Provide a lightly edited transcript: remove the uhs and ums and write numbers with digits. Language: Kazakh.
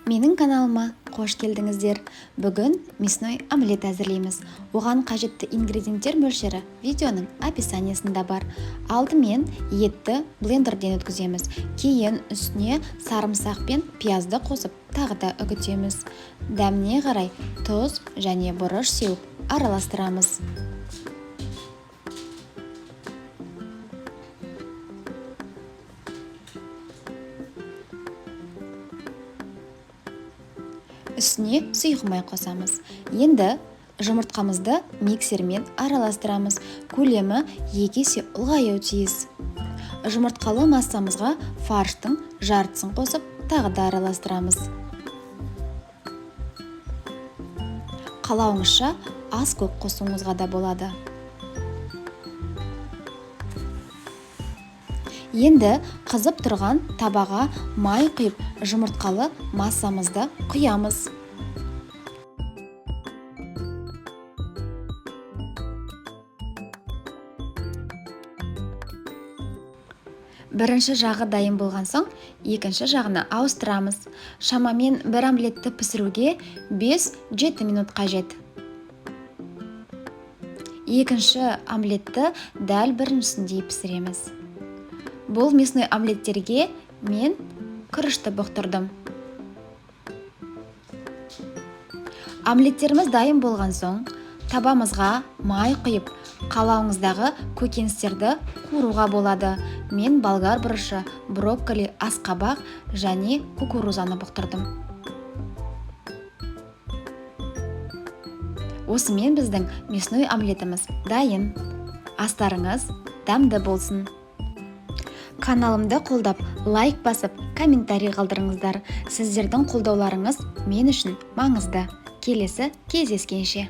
Менің каналыма қош келдіңіздер. Бүгін мясной омлет әзірлейміз. Оған қажетті ингредиенттер мөлшері видеоның описаниясында бар. Алдымен етті блендерден өткіземіз. Кейін үстіне сарымсақ пен пиязды қосып, тағы да үгітеміз. Дәміне қарай тұз және бұрыш сеуіп араластырамыз. Үстіне сұйық қосамыз. Енді жұмыртқамызды миксермен араластырамыз. Көлемі 2 есе ұлғаюы тиіс. Жұмыртқалы массамызға фарштың жартысын қосып, тағы да араластырамыз. Қалауыңызша аз көк қосуыңызға да болады. Енді қызып тұрған табаға май құйып, жұмыртқалы массамызды құямыз. Бірінші жағы дайын болған соң, екінші жағына ауыстырамыз. Шамамен бір омлетті пісіруге 5-7 минут қажет. Екінші омлетті дәл біріншісіндей пісіреміз. Бұл мясной омлеттерге мен күрішті бұқтырдым. Омлеттеріміз дайын болған соң, табамызға май құйып, қалауыңыздағы көкөністерді қуыруға болады. Мен болгар бұрышы, брокколи, асқабақ және кукурузаны бұқтырдым. Осымен біздің мясной омлетіміз дайын. Астарыңыз дәмді болсын. Каналымды қолдап, лайк басып, комментарий қалдырыңыздар. Сіздердің қолдауларыңыз мен үшін маңызды. Келесі кездескенше.